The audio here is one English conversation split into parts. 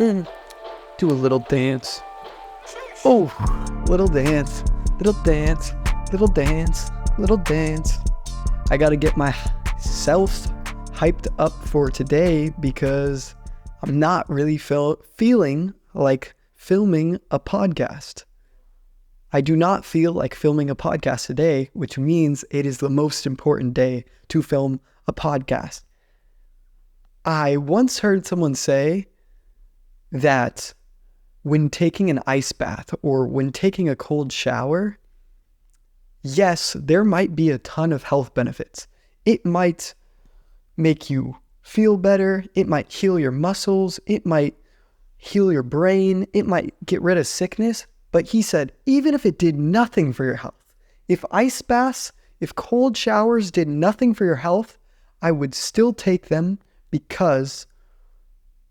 Do a little dance. Oh, little dance, little dance, little dance, little dance. I gotta get myself hyped up for today because I'm not really feeling like filming a podcast. I do not feel like filming a podcast today, which means it is the most important day to film a podcast. I once heard someone say that when taking an ice bath or when taking a cold shower, yes, there might be a ton of health benefits. It might make you feel better. It might heal your muscles. It might heal your brain. It might get rid of sickness. But he said, even if it did nothing for your health, if ice baths, if cold showers did nothing for your health, I would still take them because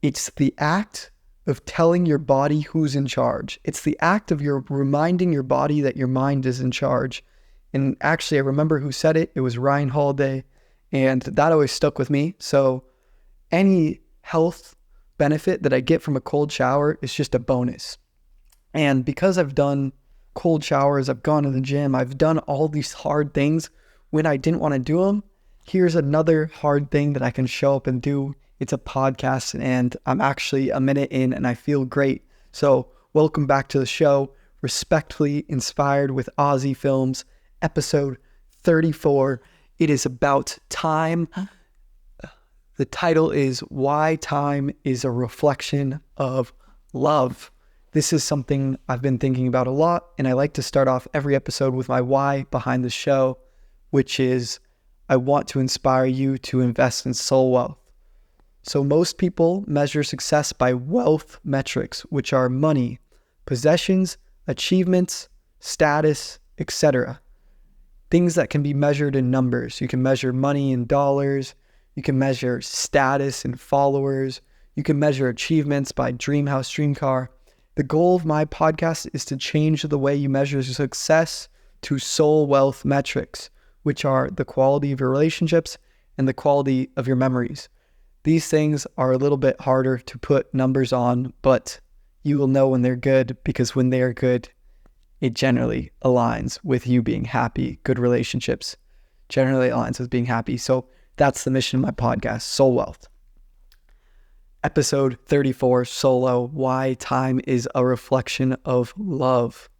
it's the act of telling your body who's in charge. It's the act of your reminding your body that your mind is in charge. And actually, I remember who said it. It was Ryan Holiday. And that always stuck with me. So any health benefit that I get from a cold shower is just a bonus. And because I've done cold showers, I've gone to the gym, I've done all these hard things when I didn't want to do them, here's another hard thing that I can show up and do. It's a podcast, and I'm actually a minute in and I feel great. So welcome back to the show, Respectfully Inspired with Ozzy Films, episode 34. It is about time. The title is Why Time is a Reflection of Love. This is something I've been thinking about a lot, and I like to start off every episode with my why behind the show, which is I want to inspire you to invest in soul wealth. So most people measure success by wealth metrics, which are money, possessions, achievements, status, etc. Things that can be measured in numbers. You can measure money in dollars. You can measure status in followers. You can measure achievements by dream house, dream car. The goal of my podcast is to change the way you measure success to soul wealth metrics, which are the quality of your relationships and the quality of your memories. These things are a little bit harder to put numbers on, but you will know when they're good because when they are good, it generally aligns with you being happy. Good relationships generally aligns with being happy. So that's the mission of my podcast, Soul Wealth. Episode 34, Solo, Why Time is a Reflection of Love.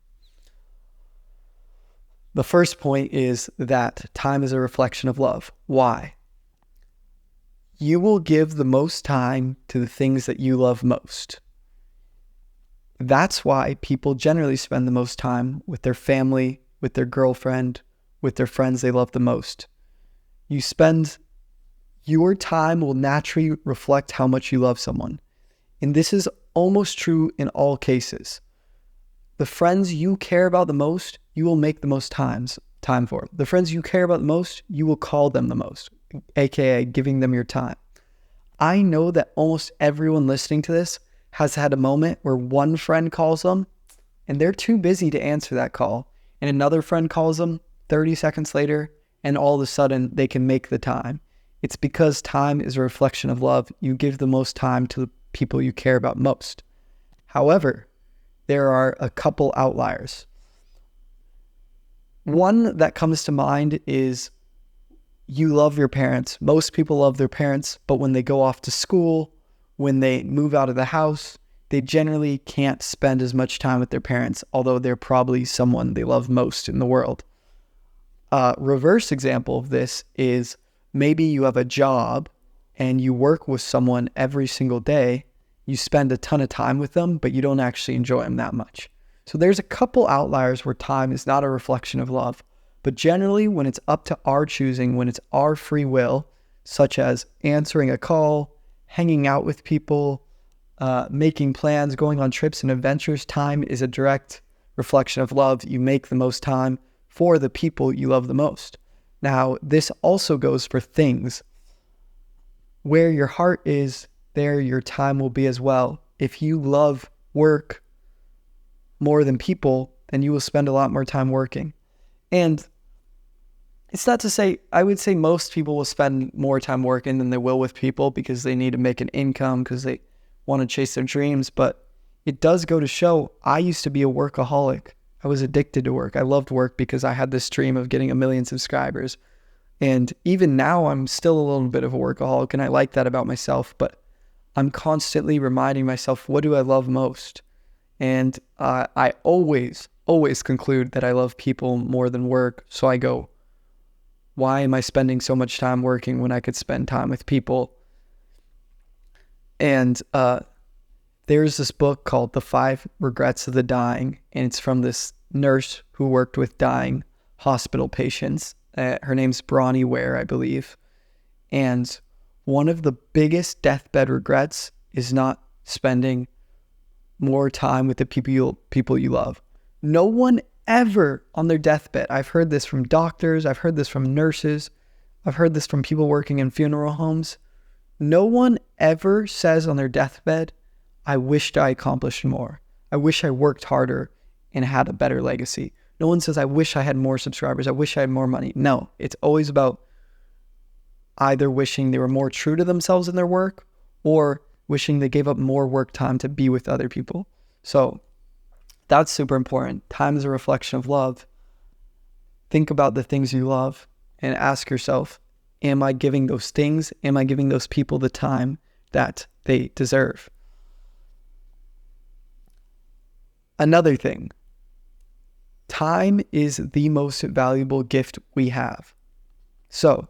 The first point is that time is a reflection of love. Why? You will give the most time to the things that you love most. That's why people generally spend the most time with their family, with their girlfriend, with their friends they love the most. Your time will naturally reflect how much you love someone. And this is almost true in all cases. The friends you care about the most, you will make the most time for. The friends you care about the most, you will call them the most, aka giving them your time. I know that almost everyone listening to this has had a moment where one friend calls them and they're too busy to answer that call. And another friend calls them 30 seconds later and all of a sudden they can make the time. It's because time is a reflection of love. You give the most time to the people you care about most. However, there are a couple outliers. One that comes to mind is you love your parents. Most people love their parents, but when they go off to school, when they move out of the house, they generally can't spend as much time with their parents, although they're probably someone they love most in the world. A reverse example of this is maybe you have a job and you work with someone every single day. You spend a ton of time with them, but you don't actually enjoy them that much. So there's a couple outliers where time is not a reflection of love. But generally, when it's up to our choosing, when it's our free will, such as answering a call, hanging out with people, making plans, going on trips and adventures, time is a direct reflection of love. You make the most time for the people you love the most. Now, this also goes for things. Where your heart is, there your time will be as well. If you love work more than people, then you will spend a lot more time working. And it's not to say, I would say most people will spend more time working than they will with people because they need to make an income, because they want to chase their dreams. But it does go to show, I used to be a workaholic. I was addicted to work. I loved work because I had this dream of getting 1 million subscribers. And even now, I'm still a little bit of a workaholic, and I like that about myself. But I'm constantly reminding myself, what do I love most? And I always conclude that I love people more than work. So I go, why am I spending so much time working when I could spend time with people? And there's this book called The 5 Regrets of the Dying, and it's from this nurse who worked with dying hospital patients. Her name's Bronnie Ware, I believe. And one of the biggest deathbed regrets is not spending more time with the people you love. No one ever on their deathbed, I've heard this from doctors, I've heard this from nurses, I've heard this from people working in funeral homes. No one ever says on their deathbed, I wished I accomplished more. I wish I worked harder and had a better legacy. No one says, I wish I had more subscribers. I wish I had more money. No, it's always about either wishing they were more true to themselves in their work or wishing they gave up more work time to be with other people. So that's super important. Time is a reflection of love. Think about the things you love and ask yourself, am I giving those things, am I giving those people the time that they deserve? Another thing, time is the most valuable gift we have. So,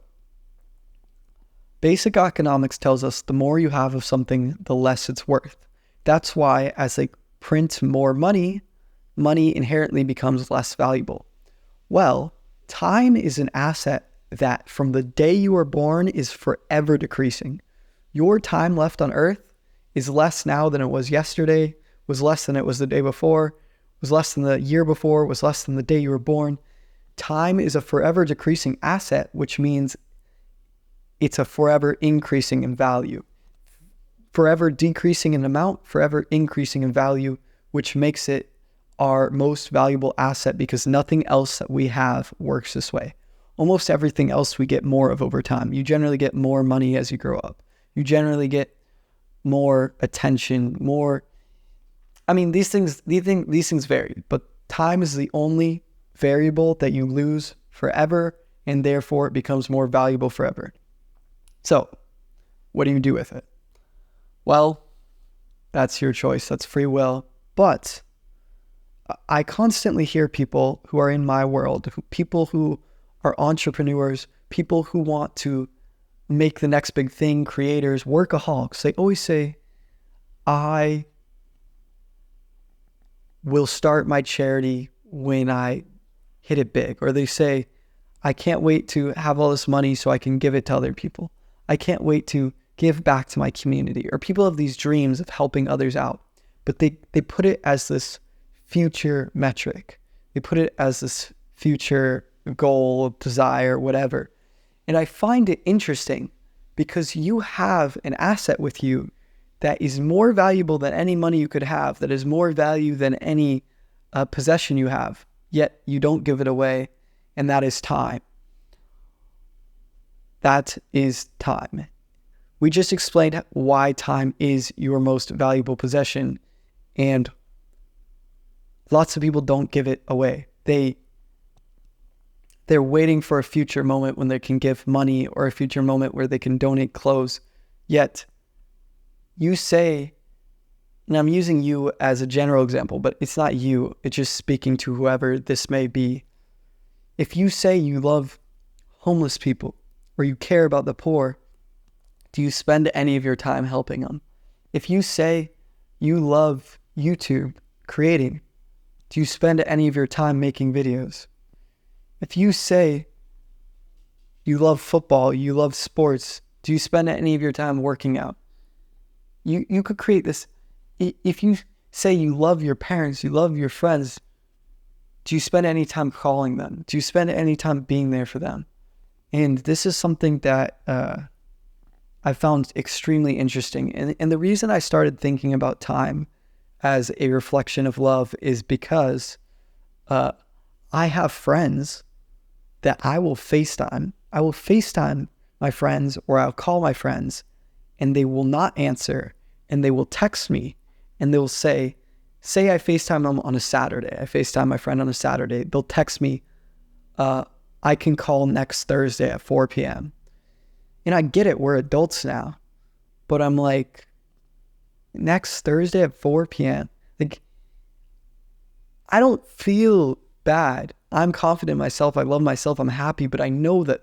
basic economics tells us the more you have of something, the less it's worth. That's why as they print more money, money inherently becomes less valuable. Well, time is an asset that from the day you were born is forever decreasing. Your time left on earth is less now than it was yesterday, was less than it was the day before, was less than the year before, was less than the day you were born. Time is a forever decreasing asset, which means it's a forever increasing in value. Forever decreasing in amount, forever increasing in value, which makes it our most valuable asset because nothing else that we have works this way. Almost everything else we get more of over time. You generally get more money as you grow up. You generally get more attention, more... I mean, these things vary, but time is the only variable that you lose forever, and therefore it becomes more valuable forever. So, what do you do with it? Well, that's your choice. That's free will. But I constantly hear people who are in my world, people who are entrepreneurs, people who want to make the next big thing, creators, workaholics. They always say, I will start my charity when I hit it big. Or they say, I can't wait to have all this money so I can give it to other people. I can't wait to give back to my community. Or people have these dreams of helping others out, but they put it as this future metric. They put it as this future goal, desire, whatever. And I find it interesting because you have an asset with you that is more valuable than any money you could have, that is more value than any possession you have, yet you don't give it away, and that is time. That is time. We just explained why time is your most valuable possession, and lots of people don't give it away. They're waiting for a future moment when they can give money or a future moment where they can donate clothes, yet you say, and I'm using you as a general example, but it's not you, it's just speaking to whoever this may be. If you say you love homeless people or you care about the poor, do you spend any of your time helping them? If you say you love YouTube, creating, do you spend any of your time making videos? If you say you love football, you love sports, do you spend any of your time working out? You could create this. If you say you love your parents, you love your friends, do you spend any time calling them? Do you spend any time being there for them? And this is something that I found extremely interesting. And the reason I started thinking about time as a reflection of love is because I have friends that I will FaceTime. I will FaceTime my friends or I'll call my friends and they will not answer. and they will text me and they'll say I FaceTime them on a Saturday. I FaceTime my friend on a Saturday. They'll text me, I can call next Thursday at 4 p.m. And I get it, we're adults now. But I'm like, next Thursday at 4 p.m.? Like, I don't feel bad. I'm confident in myself. I love myself. I'm happy. But I know that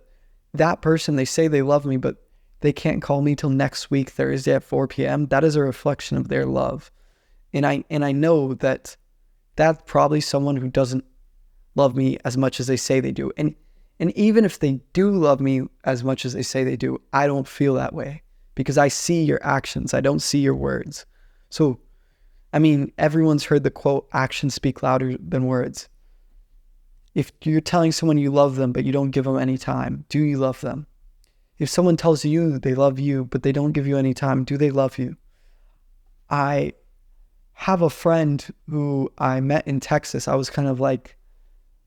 that person, they say they love me, but they can't call me till next week, Thursday at 4 p.m. That is a reflection of their love. And I know that that's probably someone who doesn't love me as much as they say they do. And even if they do love me as much as they say they do, I don't feel that way because I see your actions. I don't see your words. So, I mean, everyone's heard the quote, actions speak louder than words. If you're telling someone you love them, but you don't give them any time, do you love them? If someone tells you they love you, but they don't give you any time, do they love you? I have a friend who I met in Texas. I was kind of like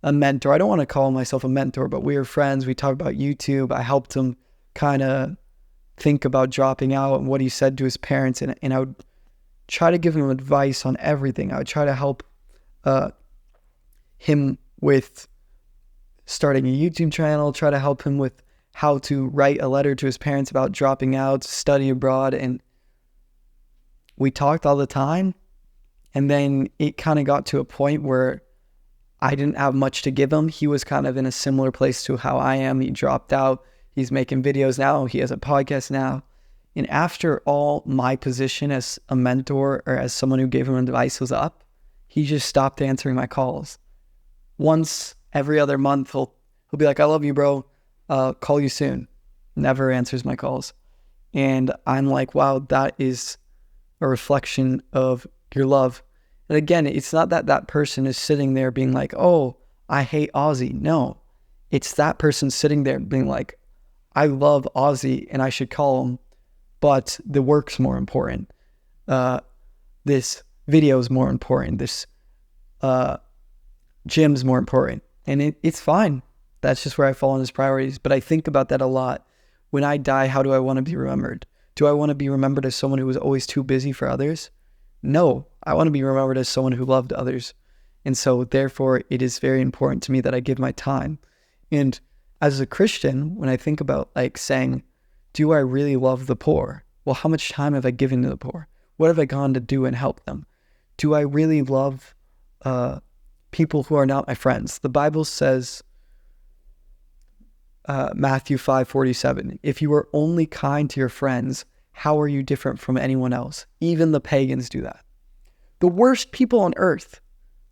a mentor. I don't want to call myself a mentor, but we were friends. We talked about YouTube. I helped him kind of think about dropping out and what he said to his parents. And I would try to give him advice on everything. I would try to help him with starting a YouTube channel, try to help him with how to write a letter to his parents about dropping out, study abroad. And we talked all the time. And then it kind of got to a point where I didn't have much to give him. He was kind of in a similar place to how I am. He dropped out. He's making videos now. He has a podcast now. And after all my position as a mentor or as someone who gave him advice was up, he just stopped answering my calls. Once every other month, he'll be like, I love you, bro. Call you soon. Never answers my calls. And I'm like, wow, that is a reflection of your love. And again, it's not that that person is sitting there being like, oh, I hate Ozzy. No, it's that person sitting there being like, I love Ozzy and I should call him, but the work's more important. This video is more important. This gym's more important. And it's fine. That's just where I fall on his priorities. But I think about that a lot. When I die, how do I want to be remembered? Do I want to be remembered as someone who was always too busy for others? No, I want to be remembered as someone who loved others. And so therefore, it is very important to me that I give my time. And as a Christian, when I think about like saying, do I really love the poor? Well, how much time have I given to the poor? What have I gone to do and help them? Do I really love people who are not my friends? The Bible says, Matthew 5:47, if you are only kind to your friends, how are you different from anyone else? Even the pagans do that. The worst people on earth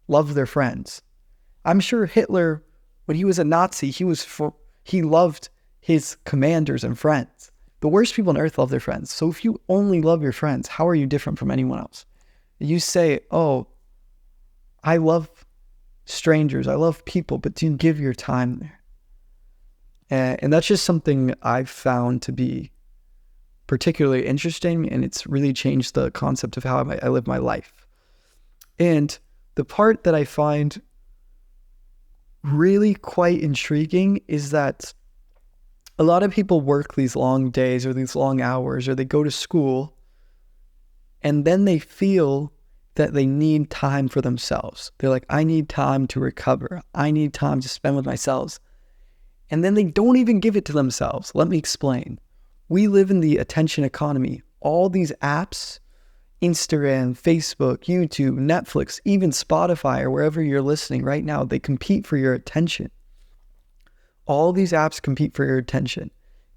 love their friends. I'm sure Hitler, when he was a Nazi, he loved his commanders and friends. The worst people on earth love their friends. So if you only love your friends, how are you different from anyone else? You say, oh, I love strangers, I love people, but do you give your time there? And that's just something I've found to be particularly interesting, and it's really changed the concept of how I live my life. And the part that I find really quite intriguing is that a lot of people work these long days or these long hours, or they go to school, and then they feel that they need time for themselves. They're like, I need time to recover. I need time to spend with myself. And then they don't even give it to themselves. Let me explain. We live in the attention economy. All these apps, Instagram, Facebook, YouTube, Netflix, even Spotify, or wherever you're listening right now, they compete for your attention. All these apps compete for your attention.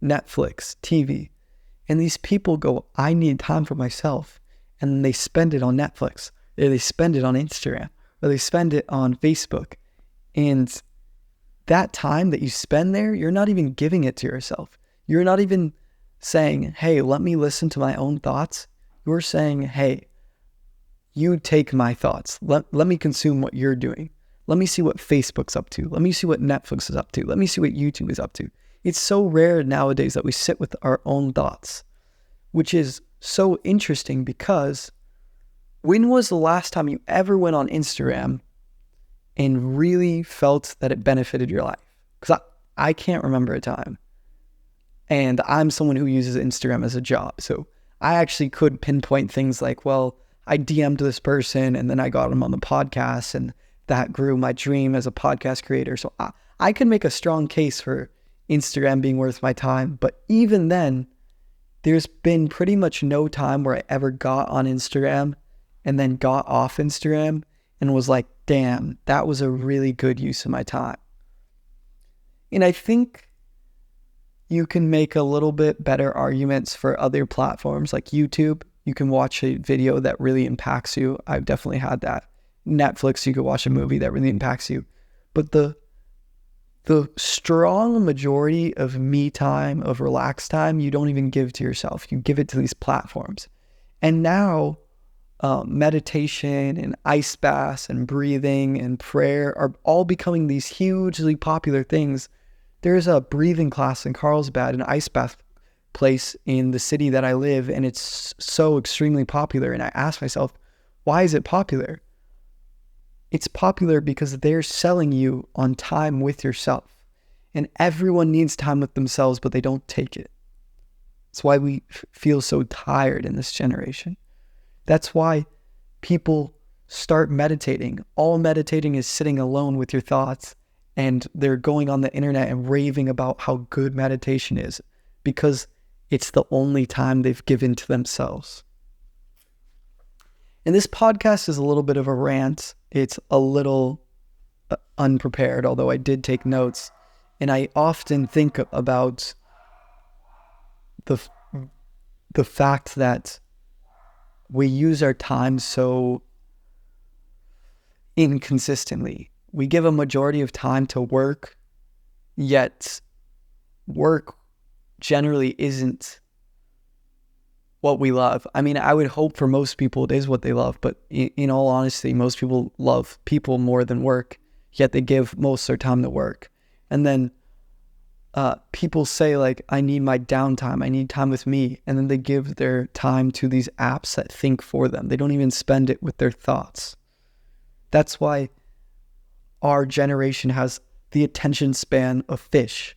Netflix, TV. And these people go, I need time for myself. And then they spend it on Netflix, or they spend it on Instagram, or they spend it on Facebook. And that time that you spend there, you're not even giving it to yourself. You're not even saying, hey, let me listen to my own thoughts. You're saying, hey, you take my thoughts. Let me consume what you're doing. Let me see what Facebook's up to. Let me see what Netflix is up to. Let me see what YouTube is up to. It's so rare nowadays that we sit with our own thoughts, which is so interesting because when was the last time you ever went on Instagram and really felt that it benefited your life? Because I can't remember a time. And I'm someone who uses Instagram as a job. So I actually could pinpoint things like, well, I DM'd this person and then I got them on the podcast and that grew my dream as a podcast creator. So I can make a strong case for Instagram being worth my time. But even then, there's been pretty much no time where I ever got on Instagram and then got off Instagram and was like, damn, that was a really good use of my time. And I think you can make a little bit better arguments for other platforms like YouTube. You can watch a video that really impacts you. I've definitely had that. Netflix, you could watch a movie that really impacts you. But the strong majority of me time, of relaxed time, you don't even give to yourself. You give it to these platforms. And now meditation and ice baths and breathing and prayer are all becoming these hugely popular things. There's a breathing class in Carlsbad, an ice bath place in the city that I live, and it's so extremely popular. And I ask myself, why is it popular? It's popular because they're selling you on time with yourself. And everyone needs time with themselves, but they don't take it. That's why we feel so tired in this generation. That's why people start meditating. All meditating is sitting alone with your thoughts, and they're going on the internet and raving about how good meditation is because it's the only time they've given to themselves. And this podcast is a little bit of a rant. It's a little unprepared, although I did take notes. And I often think about the fact that we use our time so inconsistently. We give a majority of time to work, yet work generally isn't what we love. I mean, I would hope for most people it is what they love, but in all honesty, most people love people more than work, yet they give most of their time to work. And then people say like, I need my downtime, I need time with me, and then they give their time to these apps that think for them. They don't even spend it with their thoughts. That's why our generation has the attention span of fish.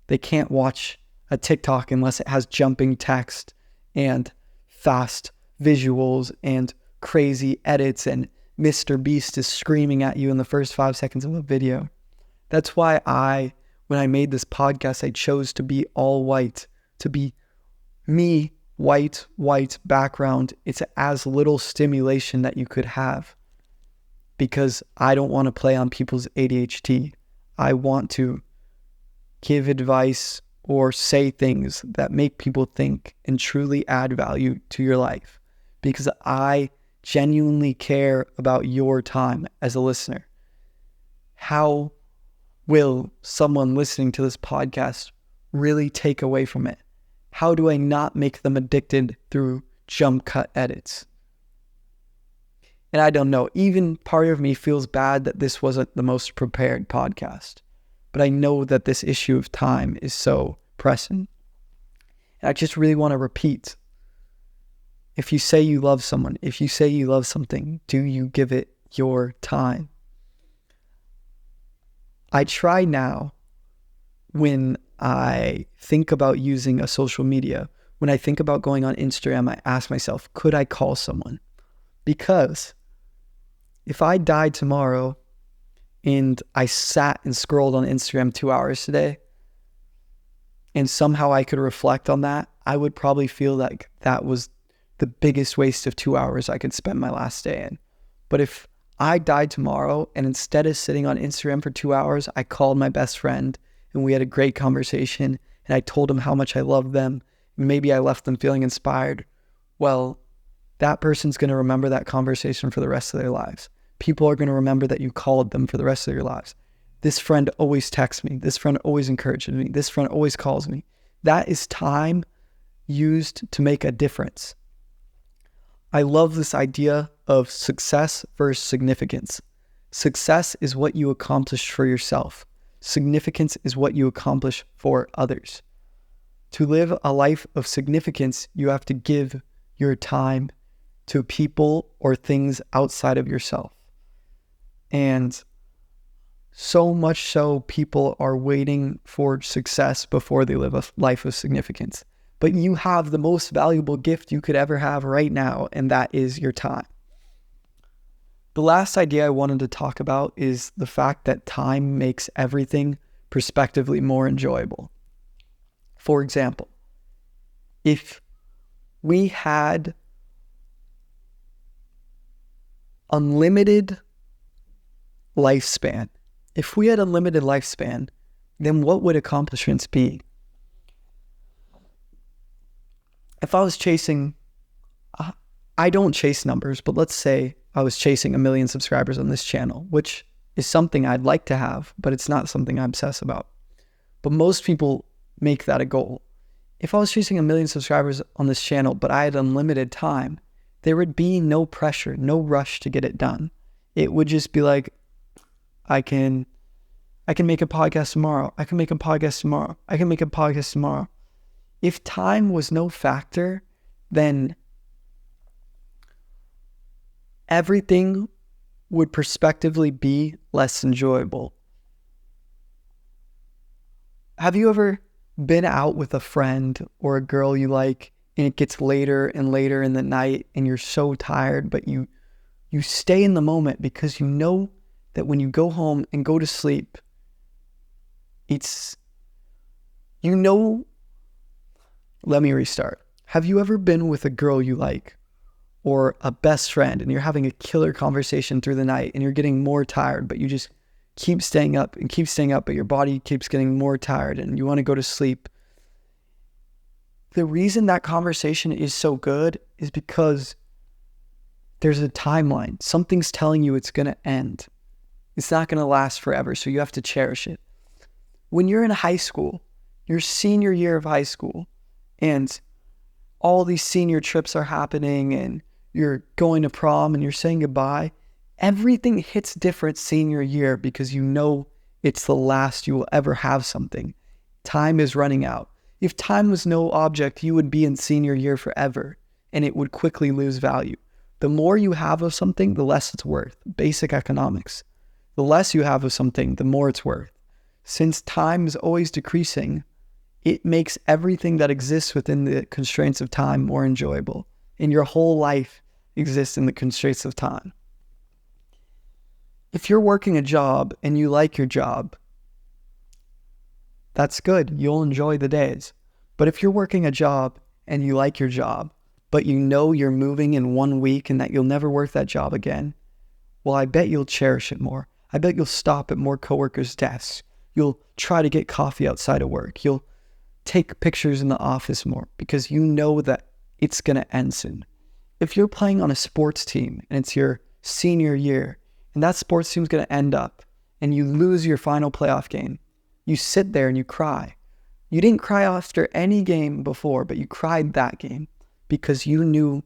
They can't watch a TikTok unless it has jumping text and fast visuals and crazy edits and Mr. Beast is screaming at you in the first 5 seconds of a video. That's why when I made this podcast, I chose to be all white, to be me, white background. It's as little stimulation that you could have because I don't want to play on people's ADHD. I want to give advice or say things that make people think and truly add value to your life because I genuinely care about your time as a listener. How will someone listening to this podcast really take away from it? How do I not make them addicted through jump cut edits? And I don't know, even part of me feels bad that this wasn't the most prepared podcast. But I know that this issue of time is so pressing. And I just really want to repeat. If you say you love someone, if you say you love something, do you give it your time? I try now when I think about using a social media, when I think about going on Instagram, I ask myself, could I call someone? Because if I died tomorrow, and I sat and scrolled on Instagram 2 hours today, and somehow I could reflect on that, I would probably feel like that was the biggest waste of 2 hours I could spend my last day in. But if I died tomorrow, and instead of sitting on Instagram for 2 hours, I called my best friend, and we had a great conversation, and I told him how much I loved them, and maybe I left them feeling inspired, well, that person's going to remember that conversation for the rest of their lives. People are going to remember that you called them for the rest of their lives. This friend always texts me. This friend always encourages me. This friend always calls me. That is time used to make a difference. I love this idea of success versus significance. Success is what you accomplish for yourself. Significance is what you accomplish for others. To live a life of significance, you have to give your time to people or things outside of yourself. And so much so, people are waiting for success before they live a life of significance. but you have the most valuable gift you could ever have right now, and that is your time. The last idea I wanted to talk about is the fact that time makes everything prospectively more enjoyable. For example, if we had unlimited lifespan, then what would accomplishments be? If I was chasing, I don't chase numbers, but let's say I was chasing 1 million subscribers on this channel, which is something I'd like to have, but it's not something I obsess about. But most people make that a goal. If I was chasing 1 million subscribers on this channel, but I had unlimited time, there would be no pressure, no rush to get it done. It would just be like, I can make a podcast tomorrow. I can make a podcast tomorrow. I can make a podcast tomorrow. If time was no factor, then everything would prospectively be less enjoyable. Have you ever been out with a friend or a girl you like, and it gets later and later in the night and you're so tired, but you stay in the moment because you know that when you go home and go to sleep, let me restart. Have you ever been with a girl you like or a best friend and you're having a killer conversation through the night and you're getting more tired, but you just keep staying up, but your body keeps getting more tired and you want to go to sleep? The reason that conversation is so good is because there's a timeline. Something's telling you it's going to end. It's not going to last forever, so you have to cherish it. When you're in high school, your senior year of high school, and all these senior trips are happening and you're going to prom and you're saying goodbye, everything hits different senior year because you know it's the last you will ever have something. Time is running out. If time was no object, you would be in senior year forever and it would quickly lose value. The more you have of something, the less it's worth. Basic economics. The less you have of something, the more it's worth. Since time is always decreasing, it makes everything that exists within the constraints of time more enjoyable. And your whole life exists in the constraints of time. If you're working a job and you like your job, that's good. You'll enjoy the days. But if you're working a job and you like your job, but you know you're moving in 1 week and that you'll never work that job again, well, I bet you'll cherish it more. I bet you'll stop at more coworkers' desks. You'll try to get coffee outside of work. You'll take pictures in the office more because you know that it's going to end soon. If you're playing on a sports team and it's your senior year and that sports team's going to end up and you lose your final playoff game, you sit there and you cry. You didn't cry after any game before, but you cried that game because you knew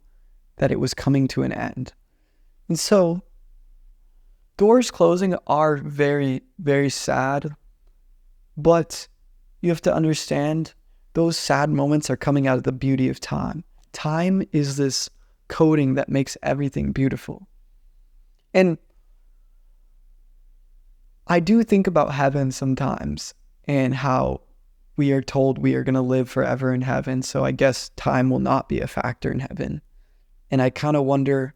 that it was coming to an end. And so doors closing are very, very sad, but you have to understand those sad moments are coming out of the beauty of time. Time is this coating that makes everything beautiful. And I do think about heaven sometimes and how we are told we are going to live forever in heaven. So I guess time will not be a factor in heaven. And I kind of wonder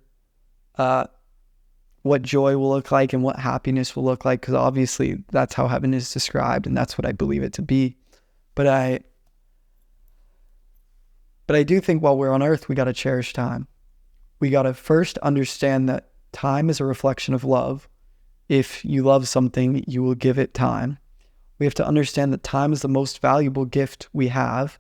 what joy will look like and what happiness will look like, because obviously that's how heaven is described and that's what I believe it to be. But I do think while we're on earth, we got to cherish time. We got to first understand that time is a reflection of love. If you love something, you will give it time. We have to understand that time is the most valuable gift we have.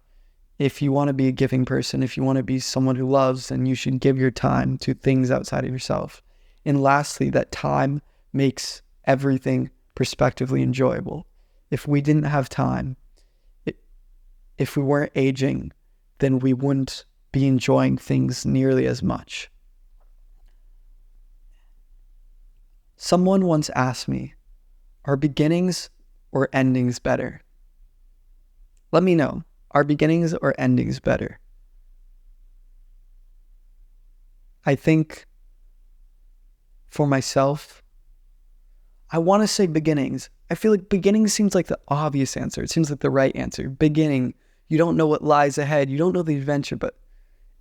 If you want to be a giving person, if you want to be someone who loves, then you should give your time to things outside of yourself. And lastly, that time makes everything prospectively enjoyable. If we didn't have time, if we weren't aging, then we wouldn't be enjoying things nearly as much. Someone once asked me, are beginnings or endings better? Let me know. Are beginnings or endings better? I think for myself, I want to say beginnings. I feel like beginning seems like the obvious answer. It seems like the right answer. Beginning, You don't know what lies ahead. You don't know the adventure, but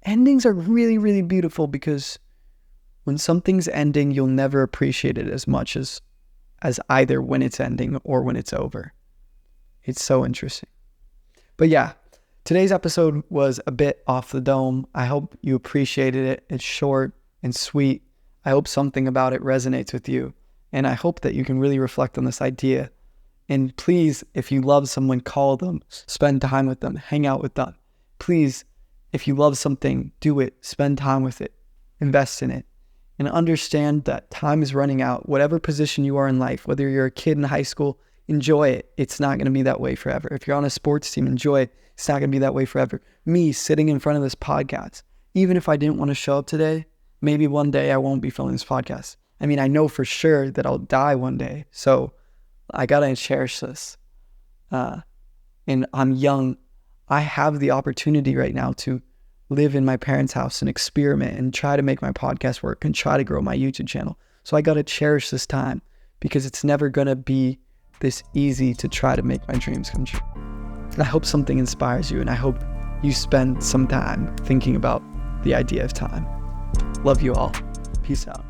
endings are really, really beautiful because when something's ending, you'll never appreciate it as much as either when it's ending or when it's over. It's so interesting. But yeah, today's episode was a bit off the dome. I hope you appreciated it. It's short and sweet. I hope something about it resonates with you. And I hope that you can really reflect on this idea. And please, if you love someone, call them, spend time with them, hang out with them. Please, if you love something, do it, spend time with it, invest in it, and understand that time is running out. Whatever position you are in life, whether you're a kid in high school, enjoy it. It's not going to be that way forever. If you're on a sports team, enjoy it. It's not going to be that way forever. Me sitting in front of this podcast, even if I didn't want to show up today, maybe one day I won't be filming this podcast. I mean, I know for sure that I'll die one day. So I got to cherish this. And I'm young. I have the opportunity right now to live in my parents' house and experiment and try to make my podcast work and try to grow my YouTube channel. So I got to cherish this time because it's never going to be this easy to try to make my dreams come true. And I hope something inspires you, and I hope you spend some time thinking about the idea of time. Love you all. Peace out.